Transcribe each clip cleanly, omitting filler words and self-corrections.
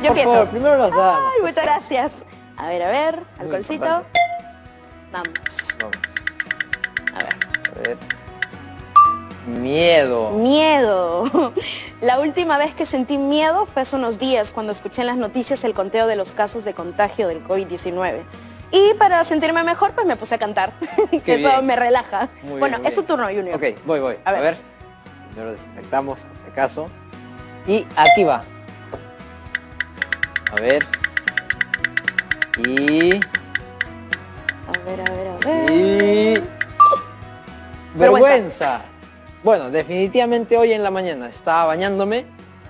Yo por favor, primero las damas. Ay, muchas gracias. A ver, alcoholcito. Vamos. Vamos. A ver. A ver. Miedo. Miedo. La última vez que sentí miedo fue hace unos días cuando escuché en las noticias el conteo de los casos de contagio del COVID-19. Y para sentirme mejor, pues me puse a cantar. Que eso me relaja. Muy bueno, bien, es su turno, Junior. Ok, voy. A ver. Primero desinfectamos, por si acaso. Y activa. A ver. Y... A ver. Y... Vergüenza. Bueno, definitivamente hoy en la mañana estaba bañándome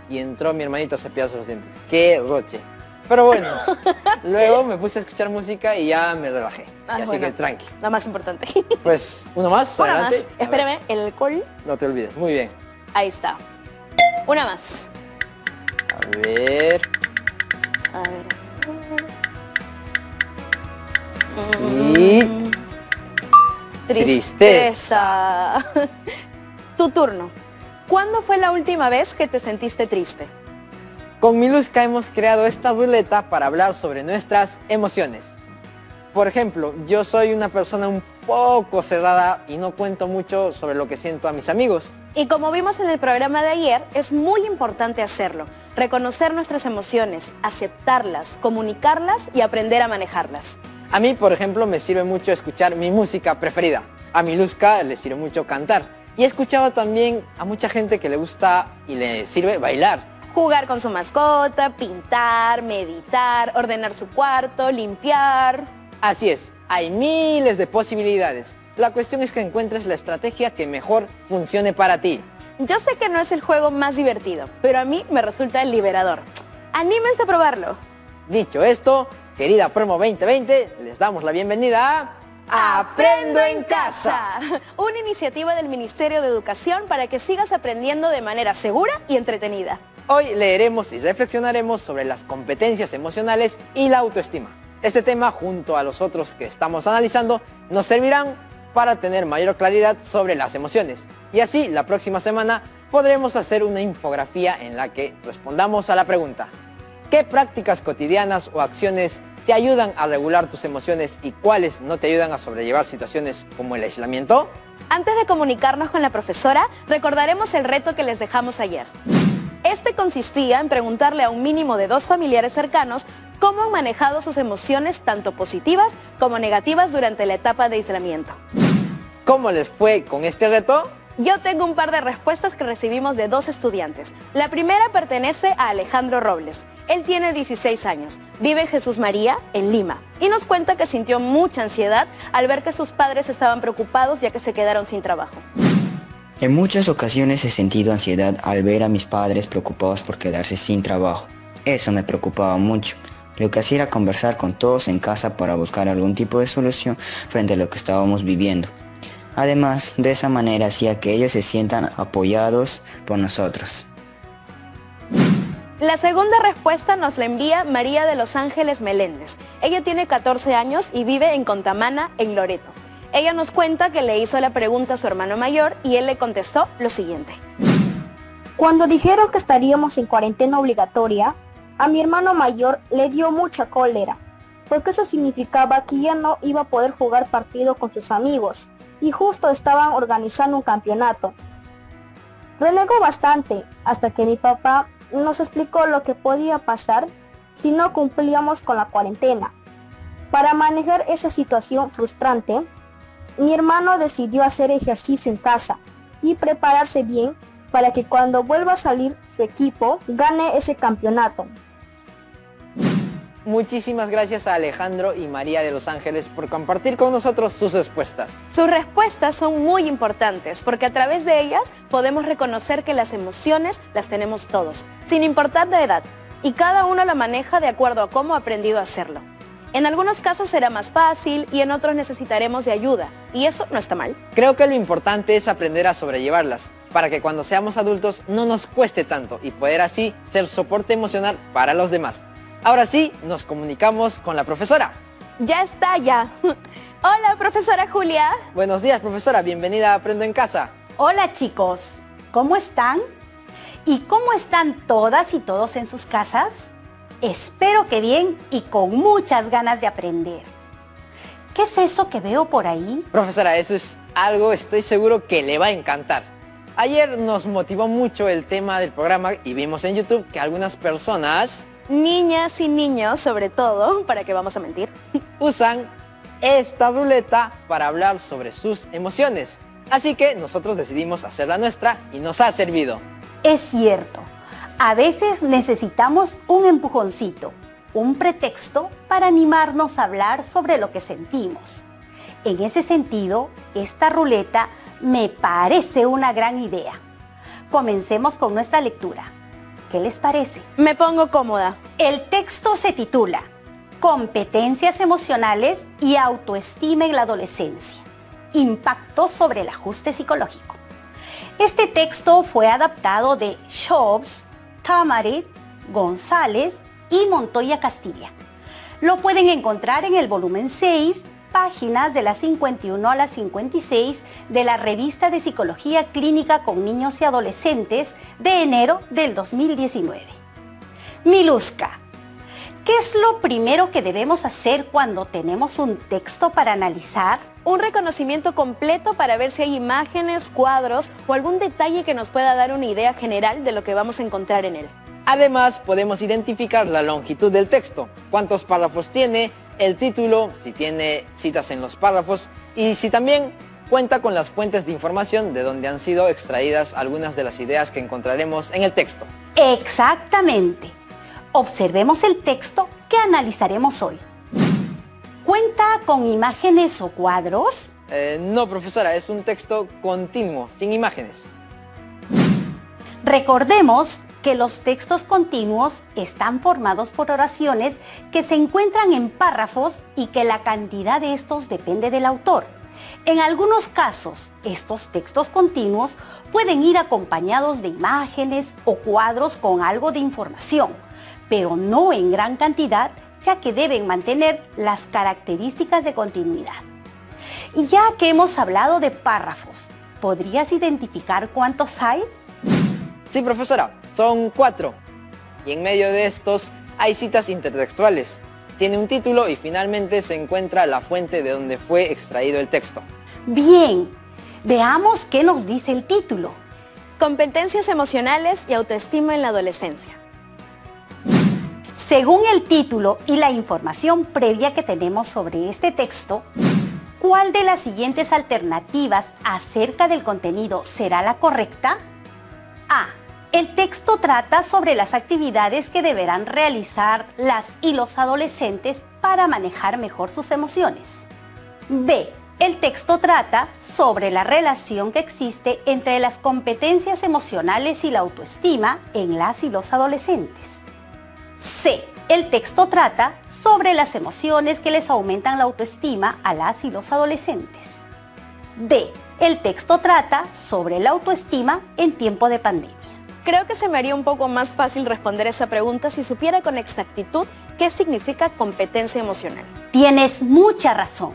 y entró mi hermanito a cepillarse los dientes. ¡Qué roche! Pero bueno, luego me puse a escuchar música y ya me relajé. Así que tranqui. Lo más importante. Pues, uno más, Una adelante. más. Espérame, el alcohol. No te olvides, muy bien. Ahí está. Una más. A ver. A ver. Y... Tristeza. Tu turno. ¿Cuándo fue la última vez que te sentiste triste? Con Miluska hemos creado esta ruleta para hablar sobre nuestras emociones. Por ejemplo, yo soy una persona un poco cerrada y no cuento mucho sobre lo que siento a mis amigos. Y como vimos en el programa de ayer, es muy importante hacerlo. Reconocer nuestras emociones, aceptarlas, comunicarlas y aprender a manejarlas. A mí, por ejemplo, me sirve mucho escuchar mi música preferida. A Miluska le sirve mucho cantar. Y he escuchado también a mucha gente que le gusta y le sirve bailar. Jugar con su mascota, pintar, meditar, ordenar su cuarto, limpiar. Así es, hay miles de posibilidades. La cuestión es que encuentres la estrategia que mejor funcione para ti. Yo sé que no es el juego más divertido, pero a mí me resulta liberador. ¡Anímense a probarlo! Dicho esto, querida Promo 2020, les damos la bienvenida a Aprendo en Casa. Una iniciativa del Ministerio de Educación para que sigas aprendiendo de manera segura y entretenida. Hoy leeremos y reflexionaremos sobre las competencias emocionales y la autoestima. Este tema, junto a los otros que estamos analizando, nos servirán para tener mayor claridad sobre las emociones. Y así, la próxima semana, podremos hacer una infografía en la que respondamos a la pregunta: ¿qué prácticas cotidianas o acciones te ayudan a regular tus emociones y cuáles no te ayudan a sobrellevar situaciones como el aislamiento? Antes de comunicarnos con la profesora, recordaremos el reto que les dejamos ayer. Este consistía en preguntarle a un mínimo de 2 familiares cercanos cómo han manejado sus emociones tanto positivas como negativas durante la etapa de aislamiento. ¿Cómo les fue con este reto? Yo tengo un par de respuestas que recibimos de 2 estudiantes. La primera pertenece a Alejandro Robles. Él tiene 16 años, vive en Jesús María, en Lima, y nos cuenta que sintió mucha ansiedad al ver que sus padres estaban preocupados ya que se quedaron sin trabajo. En muchas ocasiones he sentido ansiedad al ver a mis padres preocupados por quedarse sin trabajo. Eso me preocupaba mucho. Lo que hacía era conversar con todos en casa para buscar algún tipo de solución frente a lo que estábamos viviendo. Además, de esa manera hacía que ellos se sientan apoyados por nosotros. La segunda respuesta nos la envía María de Los Ángeles Meléndez. Ella tiene 14 años y vive en Contamana, en Loreto. Ella nos cuenta que le hizo la pregunta a su hermano mayor y él le contestó lo siguiente. Cuando dijeron que estaríamos en cuarentena obligatoria, a mi hermano mayor le dio mucha cólera, porque eso significaba que ya no iba a poder jugar partido con sus amigos, y justo estaban organizando un campeonato. Renegó bastante, hasta que mi papá nos explicó lo que podía pasar si no cumplíamos con la cuarentena. Para manejar esa situación frustrante, mi hermano decidió hacer ejercicio en casa y prepararse bien para que cuando vuelva a salir su equipo gane ese campeonato. Muchísimas gracias a Alejandro y María de Los Ángeles por compartir con nosotros sus respuestas. Sus respuestas son muy importantes porque a través de ellas podemos reconocer que las emociones las tenemos todos, sin importar la edad, y cada uno la maneja de acuerdo a cómo ha aprendido a hacerlo. En algunos casos será más fácil y en otros necesitaremos de ayuda, y eso no está mal. Creo que lo importante es aprender a sobrellevarlas, para que cuando seamos adultos no nos cueste tanto y poder así ser soporte emocional para los demás. Ahora sí, nos comunicamos con la profesora. Ya está, ya. Hola, profesora Julia. Buenos días, profesora. Bienvenida a Aprendo en Casa. Hola, chicos. ¿Cómo están? ¿Y cómo están todas y todos en sus casas? Espero que bien y con muchas ganas de aprender. ¿Qué es eso que veo por ahí? Profesora, eso es algo, estoy seguro que le va a encantar. Ayer nos motivó mucho el tema del programa y vimos en YouTube que algunas personas, Niñas y niños, sobre todo, ¿para qué vamos a mentir? usan esta ruleta para hablar sobre sus emociones. Así que nosotros decidimos hacer la nuestra y nos ha servido. Es cierto, a veces necesitamos un empujoncito, un pretexto para animarnos a hablar sobre lo que sentimos. En ese sentido, esta ruleta me parece una gran idea. Comencemos con nuestra lectura. ¿Qué les parece? Me pongo cómoda. El texto se titula Competencias emocionales y autoestima en la adolescencia. Impacto sobre el ajuste psicológico. Este texto fue adaptado de Schoves, Tamarit, González y Montoya Castilla. Lo pueden encontrar en el volumen 6, páginas de las 51 a las 56 de la Revista de Psicología Clínica con Niños y Adolescentes de enero del 2019. Miluska, ¿qué es lo primero que debemos hacer cuando tenemos un texto para analizar? Un reconocimiento completo para ver si hay imágenes, cuadros o algún detalle que nos pueda dar una idea general de lo que vamos a encontrar en él. Además, podemos identificar la longitud del texto, cuántos párrafos tiene, el título, si tiene citas en los párrafos y si también cuenta con las fuentes de información de donde han sido extraídas algunas de las ideas que encontraremos en el texto. Exactamente. Observemos el texto que analizaremos hoy. ¿Cuenta con imágenes o cuadros? No, profesora, es un texto continuo, sin imágenes. Recordemos que los textos continuos están formados por oraciones que se encuentran en párrafos y que la cantidad de estos depende del autor. En algunos casos, estos textos continuos pueden ir acompañados de imágenes o cuadros con algo de información, pero no en gran cantidad, ya que deben mantener las características de continuidad. Y ya que hemos hablado de párrafos, ¿podrías identificar cuántos hay? Sí, profesora, son 4. Y en medio de estos hay citas intertextuales. Tiene un título y finalmente se encuentra la fuente de donde fue extraído el texto. Bien, veamos qué nos dice el título. Competencias emocionales y autoestima en la adolescencia. Según el título y la información previa que tenemos sobre este texto, ¿cuál de las siguientes alternativas acerca del contenido será la correcta? A. El texto trata sobre las actividades que deberán realizar las y los adolescentes para manejar mejor sus emociones. B. El texto trata sobre la relación que existe entre las competencias emocionales y la autoestima en las y los adolescentes. C. El texto trata sobre las emociones que les aumentan la autoestima a las y los adolescentes. D. El texto trata sobre la autoestima en tiempo de pandemia. Creo que se me haría un poco más fácil responder esa pregunta si supiera con exactitud qué significa competencia emocional. Tienes mucha razón.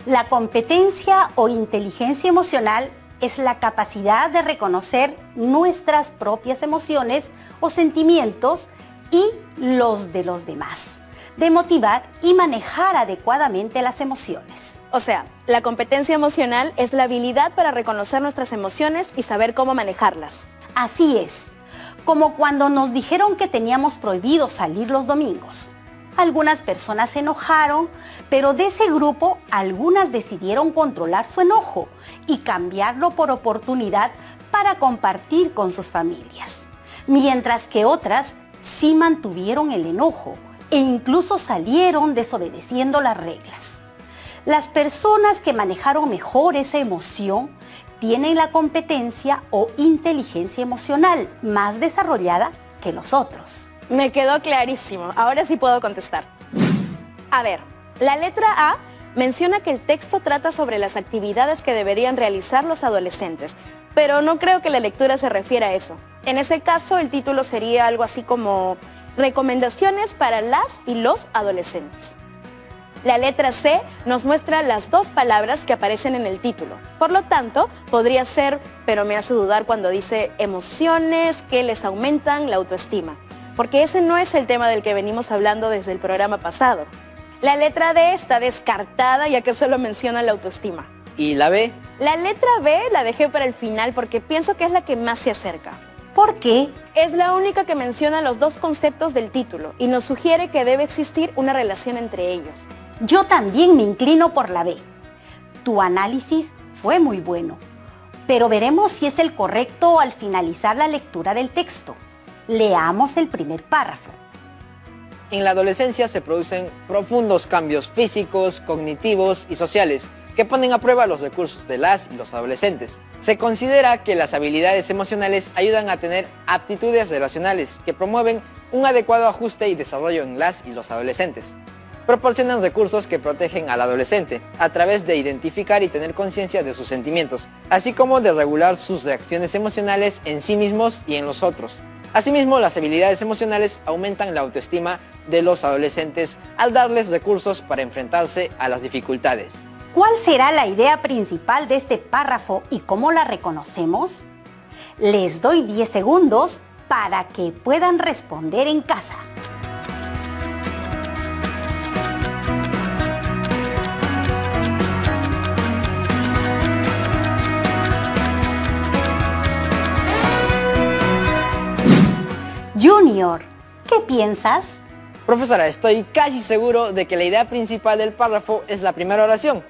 La competencia o inteligencia emocional es la capacidad de reconocer nuestras propias emociones o sentimientos y los de los demás, de motivar y manejar adecuadamente las emociones. O sea, la competencia emocional es la habilidad para reconocer nuestras emociones y saber cómo manejarlas. Así es, como cuando nos dijeron que teníamos prohibido salir los domingos. Algunas personas se enojaron, pero de ese grupo algunas decidieron controlar su enojo y cambiarlo por oportunidad para compartir con sus familias, mientras que otras sí mantuvieron el enojo e incluso salieron desobedeciendo las reglas. Las personas que manejaron mejor esa emoción tienen la competencia o inteligencia emocional más desarrollada que los otros. Me quedó clarísimo, ahora sí puedo contestar. A ver, la letra A menciona que el texto trata sobre las actividades que deberían realizar los adolescentes, pero no creo que la lectura se refiera a eso. En ese caso, el título sería algo así como Recomendaciones para las y los adolescentes. La letra C nos muestra las dos palabras que aparecen en el título. Por lo tanto, podría ser, pero me hace dudar cuando dice emociones que les aumentan la autoestima. porque ese no es el tema del que venimos hablando desde el programa pasado. La letra D está descartada ya que solo menciona la autoestima. ¿Y la B? La letra B la dejé para el final porque pienso que es la que más se acerca. ¿Por qué? Es la única que menciona los dos conceptos del título y nos sugiere que debe existir una relación entre ellos. Yo también me inclino por la B. Tu análisis fue muy bueno, pero veremos si es el correcto al finalizar la lectura del texto. Leamos el primer párrafo. En la adolescencia se producen profundos cambios físicos, cognitivos y sociales que ponen a prueba los recursos de las y los adolescentes. Se considera que las habilidades emocionales ayudan a tener aptitudes relacionales que promueven un adecuado ajuste y desarrollo en las y los adolescentes. Proporcionan recursos que protegen al adolescente a través de identificar y tener conciencia de sus sentimientos, así como de regular sus reacciones emocionales en sí mismos y en los otros. Asimismo, las habilidades emocionales aumentan la autoestima de los adolescentes al darles recursos para enfrentarse a las dificultades. ¿Cuál será la idea principal de este párrafo y cómo la reconocemos? Les doy 10 segundos para que puedan responder en casa. Junior, ¿qué piensas? Profesora, estoy casi seguro de que la idea principal del párrafo es la primera oración.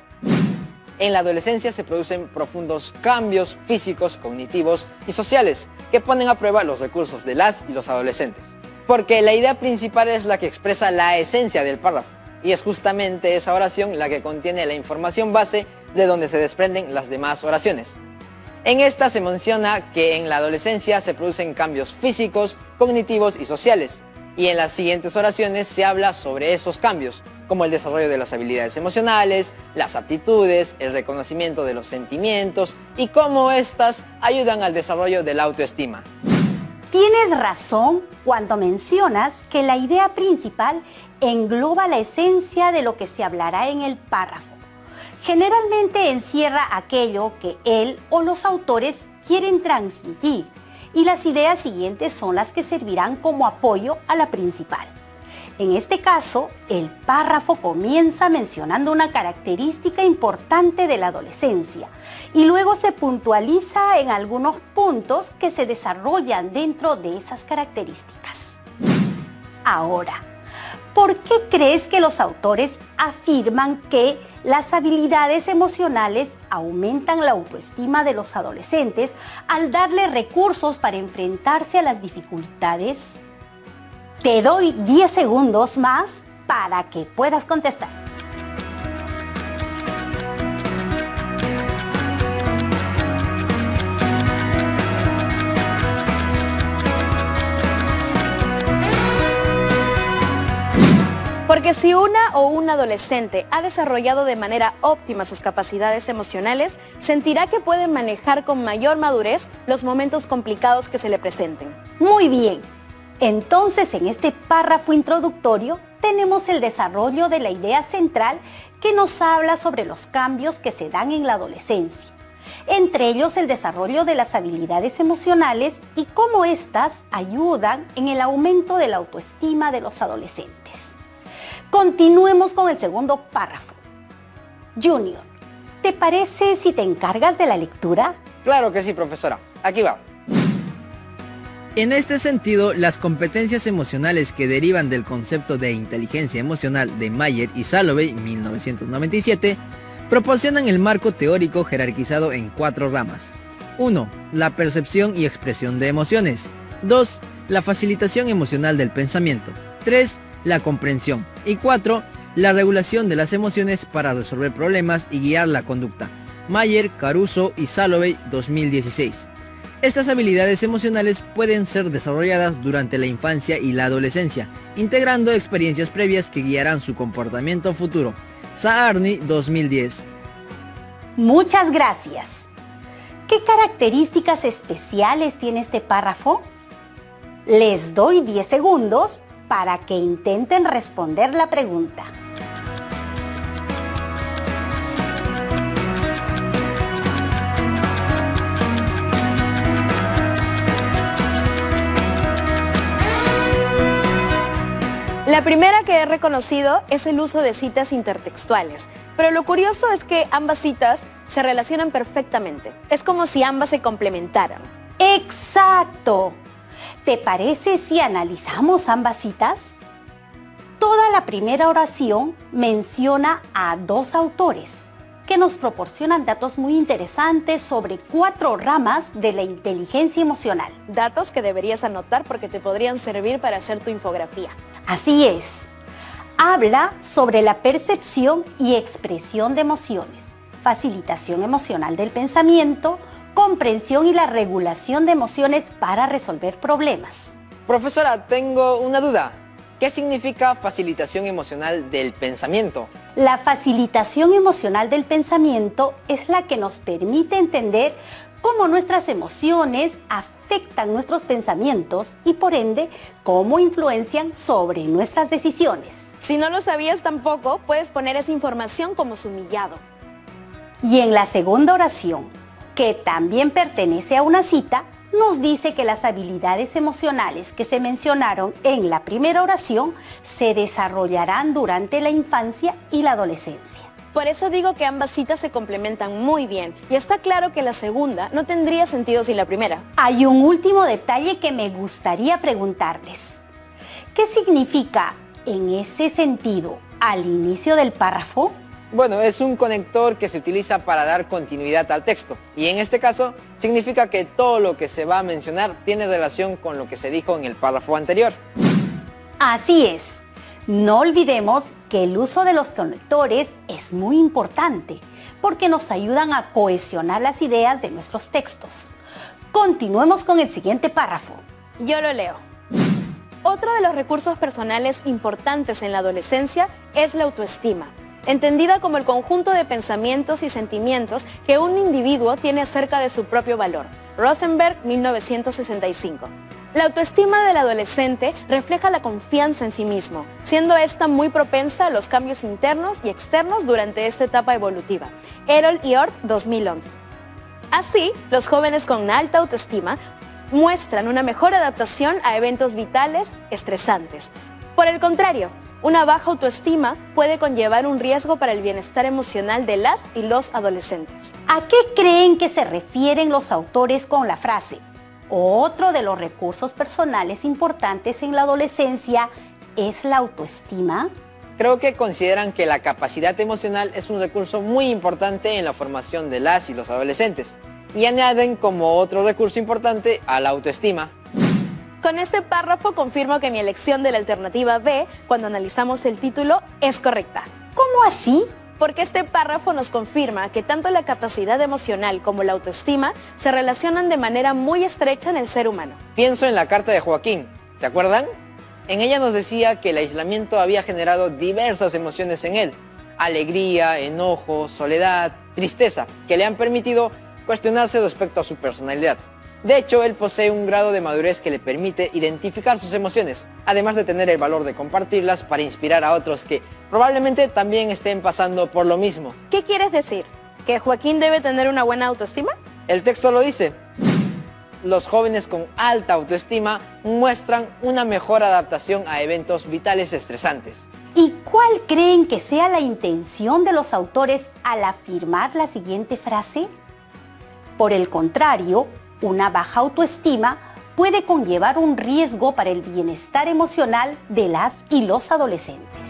En la adolescencia se producen profundos cambios físicos, cognitivos y sociales que ponen a prueba los recursos de las y los adolescentes. Porque la idea principal es la que expresa la esencia del párrafo y es justamente esa oración la que contiene la información base de donde se desprenden las demás oraciones. En esta se menciona que en la adolescencia se producen cambios físicos, cognitivos y sociales. Y en las siguientes oraciones se habla sobre esos cambios, como el desarrollo de las habilidades emocionales, las aptitudes, el reconocimiento de los sentimientos y cómo éstas ayudan al desarrollo de la autoestima. Tienes razón cuando mencionas que la idea principal engloba la esencia de lo que se hablará en el párrafo. Generalmente encierra aquello que él o los autores quieren transmitir y las ideas siguientes son las que servirán como apoyo a la principal. En este caso, el párrafo comienza mencionando una característica importante de la adolescencia y luego se puntualiza en algunos puntos que se desarrollan dentro de esas características. Ahora, ¿por qué crees que los autores afirman que las habilidades emocionales aumentan la autoestima de los adolescentes al darle recursos para enfrentarse a las dificultades? Te doy 10 segundos más para que puedas contestar. Porque si una o un adolescente ha desarrollado de manera óptima sus capacidades emocionales, sentirá que puede manejar con mayor madurez los momentos complicados que se le presenten. Muy bien. Entonces, en este párrafo introductorio tenemos el desarrollo de la idea central que nos habla sobre los cambios que se dan en la adolescencia. Entre ellos el desarrollo de las habilidades emocionales y cómo éstas ayudan en el aumento de la autoestima de los adolescentes. Continuemos con el segundo párrafo. Junior, ¿te parece si te encargas de la lectura? Claro que sí, profesora. Aquí va. En este sentido, las competencias emocionales que derivan del concepto de inteligencia emocional de Mayer y Salovey, 1997, proporcionan el marco teórico jerarquizado en 4 ramas. 1. La percepción y expresión de emociones. 2. La facilitación emocional del pensamiento. 3. La comprensión. Y 4. La regulación de las emociones para resolver problemas y guiar la conducta. Mayer, Caruso y Salovey, 2016. Estas habilidades emocionales pueden ser desarrolladas durante la infancia y la adolescencia, integrando experiencias previas que guiarán su comportamiento futuro. Saarni, 2010. Muchas gracias. ¿Qué características especiales tiene este párrafo? Les doy 10 segundos para que intenten responder la pregunta. La primera que he reconocido es el uso de citas intertextuales, pero lo curioso es que ambas citas se relacionan perfectamente. Es como si ambas se complementaran. ¡Exacto! ¿Te parece si analizamos ambas citas? Toda la primera oración menciona a dos autores que nos proporcionan datos muy interesantes sobre 4 ramas de la inteligencia emocional. Datos que deberías anotar porque te podrían servir para hacer tu infografía. Así es. Habla sobre la percepción y expresión de emociones, facilitación emocional del pensamiento, comprensión y la regulación de emociones para resolver problemas. Profesora, tengo una duda. ¿Qué significa facilitación emocional del pensamiento? La facilitación emocional del pensamiento es la que nos permite entender cómo nuestras emociones afectan nuestros pensamientos y por ende cómo influencian sobre nuestras decisiones. Si no lo sabías tampoco, puedes poner esa información como sumillado. Y en la segunda oración, que también pertenece a una cita, nos dice que las habilidades emocionales que se mencionaron en la primera oración se desarrollarán durante la infancia y la adolescencia. Por eso digo que ambas citas se complementan muy bien y está claro que la segunda no tendría sentido sin la primera. Hay un último detalle que me gustaría preguntarles. ¿Qué significa en ese sentido al inicio del párrafo? Bueno, es un conector que se utiliza para dar continuidad al texto y en este caso significa que todo lo que se va a mencionar tiene relación con lo que se dijo en el párrafo anterior. Así es. No olvidemos que el uso de los conectores es muy importante porque nos ayudan a cohesionar las ideas de nuestros textos. Continuemos con el siguiente párrafo. Yo lo leo. Otro de los recursos personales importantes en la adolescencia es la autoestima, entendida como el conjunto de pensamientos y sentimientos que un individuo tiene acerca de su propio valor. Rosenberg, 1965. La autoestima del adolescente refleja la confianza en sí mismo, siendo esta muy propensa a los cambios internos y externos durante esta etapa evolutiva. Errol y Ort, 2011. Así, los jóvenes con alta autoestima muestran una mejor adaptación a eventos vitales estresantes. Por el contrario, una baja autoestima puede conllevar un riesgo para el bienestar emocional de las y los adolescentes. ¿A qué creen que se refieren los autores con la frase? Otro de los recursos personales importantes en la adolescencia es la autoestima. Creo que consideran que la capacidad emocional es un recurso muy importante en la formación de las y los adolescentes y añaden como otro recurso importante a la autoestima. Con este párrafo confirmo que mi elección de la alternativa B, cuando analizamos el título, es correcta. ¿Cómo así? Porque este párrafo nos confirma que tanto la capacidad emocional como la autoestima se relacionan de manera muy estrecha en el ser humano. Pienso en la carta de Joaquín, ¿se acuerdan? En ella nos decía que el aislamiento había generado diversas emociones en él. Alegría, enojo, soledad, tristeza, que le han permitido cuestionarse respecto a su personalidad. De hecho, él posee un grado de madurez que le permite identificar sus emociones, además de tener el valor de compartirlas para inspirar a otros que probablemente también estén pasando por lo mismo. ¿Qué quieres decir? ¿Que Joaquín debe tener una buena autoestima? El texto lo dice. Los jóvenes con alta autoestima muestran una mejor adaptación a eventos vitales estresantes. ¿Y cuál creen que sea la intención de los autores al afirmar la siguiente frase? Por el contrario, una baja autoestima puede conllevar un riesgo para el bienestar emocional de las y los adolescentes.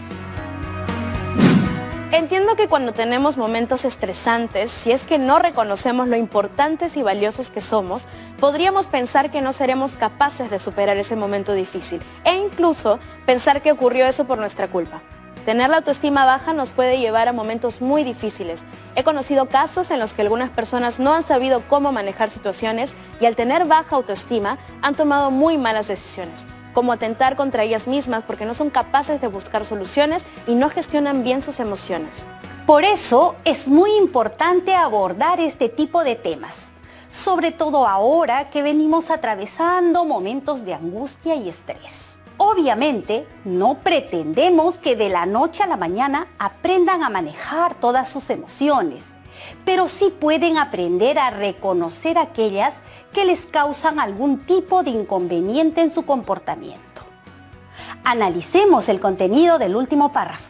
Entiendo que cuando tenemos momentos estresantes, si es que no reconocemos lo importantes y valiosos que somos, podríamos pensar que no seremos capaces de superar ese momento difícil e incluso pensar que ocurrió eso por nuestra culpa. Tener la autoestima baja nos puede llevar a momentos muy difíciles. He conocido casos en los que algunas personas no han sabido cómo manejar situaciones y al tener baja autoestima han tomado muy malas decisiones, como atentar contra ellas mismas porque no son capaces de buscar soluciones y no gestionan bien sus emociones. Por eso es muy importante abordar este tipo de temas, sobre todo ahora que venimos atravesando momentos de angustia y estrés. Obviamente, no pretendemos que de la noche a la mañana aprendan a manejar todas sus emociones, pero sí pueden aprender a reconocer aquellas que les causan algún tipo de inconveniente en su comportamiento. Analicemos el contenido del último párrafo.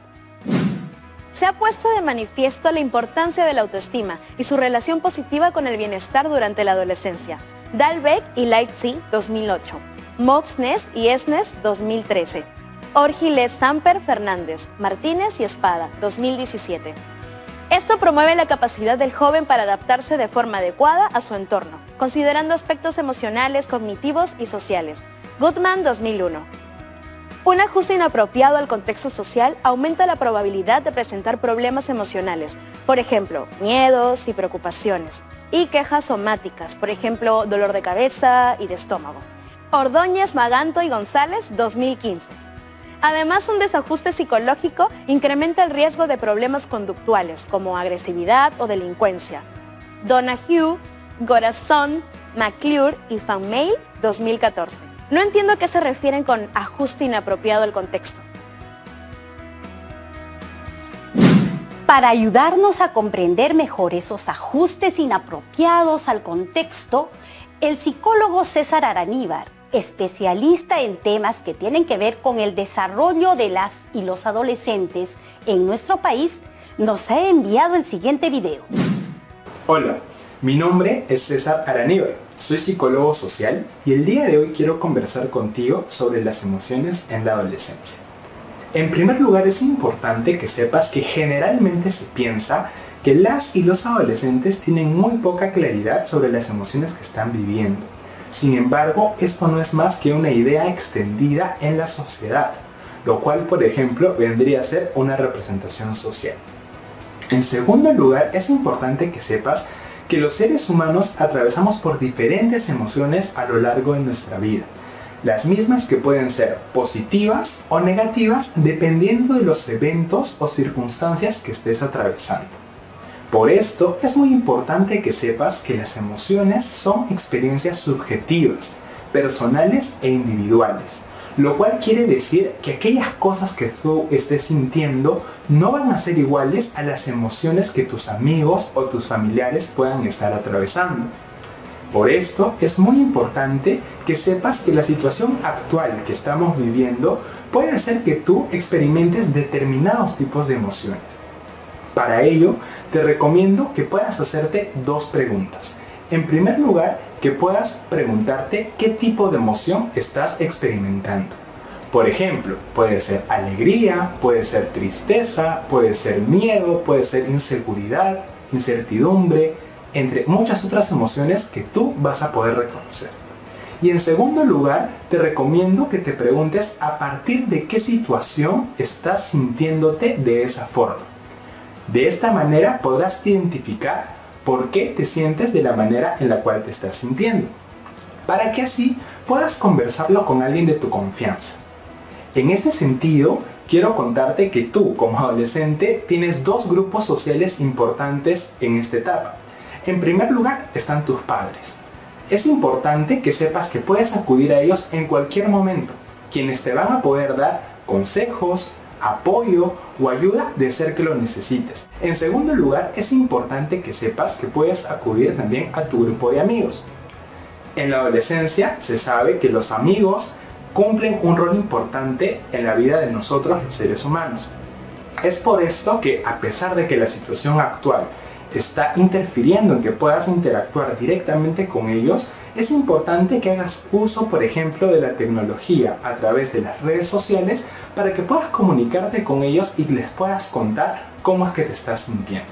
Se ha puesto de manifiesto la importancia de la autoestima y su relación positiva con el bienestar durante la adolescencia. Dalbeck y Lightsey, 2008. Moxnes y Esnes, 2013. Orgiles Samper Fernández, Martínez y Espada, 2017. Esto promueve la capacidad del joven para adaptarse de forma adecuada a su entorno, considerando aspectos emocionales, cognitivos y sociales. Goodman, 2001. Un ajuste inapropiado al contexto social aumenta la probabilidad de presentar problemas emocionales, por ejemplo, miedos y preocupaciones, y quejas somáticas, por ejemplo, dolor de cabeza y de estómago. Ordóñez, Maganto y González, 2015. Además, un desajuste psicológico incrementa el riesgo de problemas conductuales, como agresividad o delincuencia. Donahue, Gorazón, McClure y Fanmail, 2014. No entiendo a qué se refieren con ajuste inapropiado al contexto. Para ayudarnos a comprender mejor esos ajustes inapropiados al contexto, el psicólogo César Araníbar, especialista en temas que tienen que ver con el desarrollo de las y los adolescentes en nuestro país, nos ha enviado el siguiente video. Hola, mi nombre es César Araníbar, soy psicólogo social y el día de hoy quiero conversar contigo sobre las emociones en la adolescencia. En primer lugar, es importante que sepas que generalmente se piensa que las y los adolescentes tienen muy poca claridad sobre las emociones que están viviendo. Sin embargo, esto no es más que una idea extendida en la sociedad, lo cual, por ejemplo, vendría a ser una representación social. En segundo lugar, es importante que sepas que los seres humanos atravesamos por diferentes emociones a lo largo de nuestra vida. Las mismas que pueden ser positivas o negativas dependiendo de los eventos o circunstancias que estés atravesando. Por esto es muy importante que sepas que las emociones son experiencias subjetivas, personales e individuales, lo cual quiere decir que aquellas cosas que tú estés sintiendo no van a ser iguales a las emociones que tus amigos o tus familiares puedan estar atravesando. Por esto es muy importante que sepas que la situación actual que estamos viviendo puede hacer que tú experimentes determinados tipos de emociones. Para ello, te recomiendo que puedas hacerte dos preguntas. En primer lugar, que puedas preguntarte qué tipo de emoción estás experimentando. Por ejemplo, puede ser alegría, puede ser tristeza, puede ser miedo, puede ser inseguridad, incertidumbre, entre muchas otras emociones que tú vas a poder reconocer. Y en segundo lugar, te recomiendo que te preguntes a partir de qué situación estás sintiéndote de esa forma. De esta manera podrás identificar por qué te sientes de la manera en la cual te estás sintiendo, para que así puedas conversarlo con alguien de tu confianza. En este sentido, quiero contarte que tú, como adolescente, tienes dos grupos sociales importantes en esta etapa. En primer lugar, están tus padres. Es importante que sepas que puedes acudir a ellos en cualquier momento, quienes te van a poder dar consejos, apoyo o ayuda de ser que lo necesites. En segundo lugar, es importante que sepas que puedes acudir también a tu grupo de amigos. En la adolescencia se sabe que los amigos cumplen un rol importante en la vida de nosotros los seres humanos. Es por esto que, a pesar de que la situación actual está interfiriendo en que puedas interactuar directamente con ellos, es importante que hagas uso, por ejemplo, de la tecnología a través de las redes sociales para que puedas comunicarte con ellos y les puedas contar cómo es que te estás sintiendo.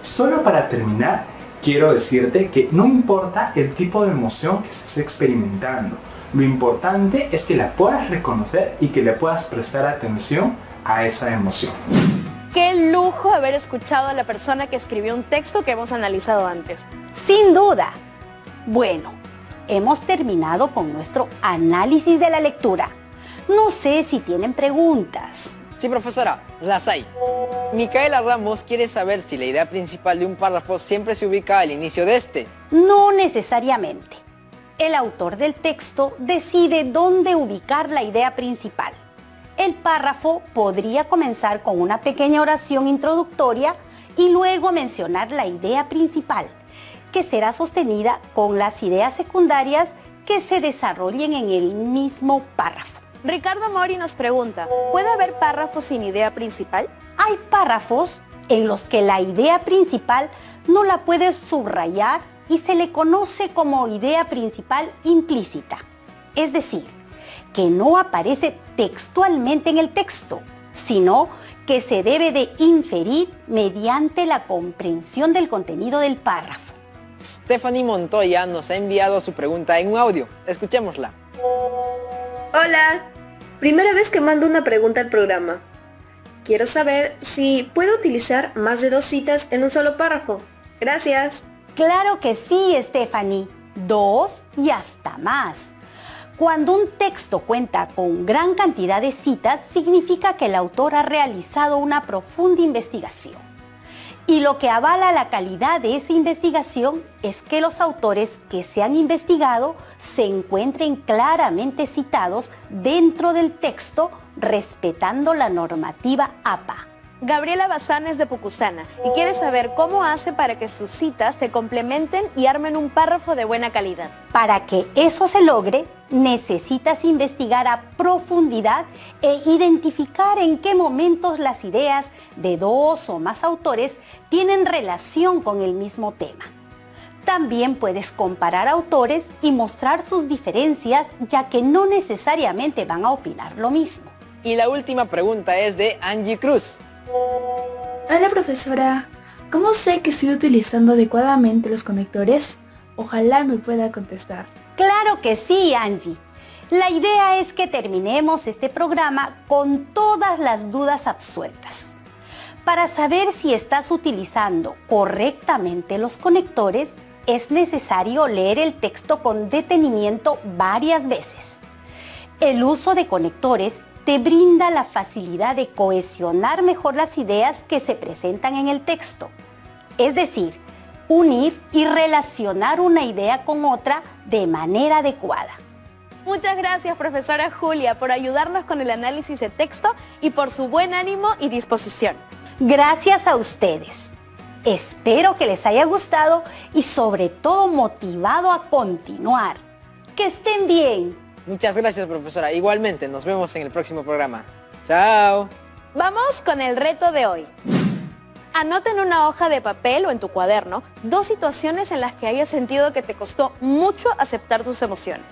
Solo para terminar, quiero decirte que no importa el tipo de emoción que estés experimentando, lo importante es que la puedas reconocer y que le puedas prestar atención a esa emoción. Qué lujo haber escuchado a la persona que escribió un texto que hemos analizado antes. Sin duda. Bueno, hemos terminado con nuestro análisis de la lectura. No sé si tienen preguntas. Sí, profesora, las hay. Micaela Ramos quiere saber si la idea principal de un párrafo siempre se ubica al inicio de este. No necesariamente. El autor del texto decide dónde ubicar la idea principal. El párrafo podría comenzar con una pequeña oración introductoria y luego mencionar la idea principal, que será sostenida con las ideas secundarias que se desarrollen en el mismo párrafo. Ricardo Mori nos pregunta, ¿puede haber párrafos sin idea principal? Hay párrafos en los que la idea principal no la puedes subrayar y se le conoce como idea principal implícita. Es decir, que no aparece textualmente en el texto, sino que se debe de inferir mediante la comprensión del contenido del párrafo. Stephanie Montoya nos ha enviado su pregunta en un audio. Escuchémosla. Hola, primera vez que mando una pregunta al programa. Quiero saber si puedo utilizar más de 2 citas en un solo párrafo. Gracias. Claro que sí, Stephanie. 2 y hasta más. Cuando un texto cuenta con gran cantidad de citas, significa que el autor ha realizado una profunda investigación. Y lo que avala la calidad de esa investigación es que los autores que se han investigado se encuentren claramente citados dentro del texto, respetando la normativa APA. Gabriela Bazán es de Pucusana y quiere saber cómo hace para que sus citas se complementen y armen un párrafo de buena calidad. Para que eso se logre, necesitas investigar a profundidad e identificar en qué momentos las ideas de 2 o más autores tienen relación con el mismo tema. También puedes comparar autores y mostrar sus diferencias, ya que no necesariamente van a opinar lo mismo. Y la última pregunta es de Angie Cruz. Hola profesora, ¿cómo sé que estoy utilizando adecuadamente los conectores? Ojalá me pueda contestar. Claro que sí, Angie. La idea es que terminemos este programa con todas las dudas absueltas. Para saber si estás utilizando correctamente los conectores, es necesario leer el texto con detenimiento varias veces. El uso de conectores te brinda la facilidad de cohesionar mejor las ideas que se presentan en el texto. Es decir, unir y relacionar una idea con otra de manera adecuada. Muchas gracias, profesora Julia, por ayudarnos con el análisis de texto y por su buen ánimo y disposición. Gracias a ustedes. Espero que les haya gustado y sobre todo motivado a continuar. ¡Que estén bien! Muchas gracias, profesora. Igualmente, nos vemos en el próximo programa. ¡Chao! Vamos con el reto de hoy. Anota en una hoja de papel o en tu cuaderno 2 situaciones en las que hayas sentido que te costó mucho aceptar tus emociones.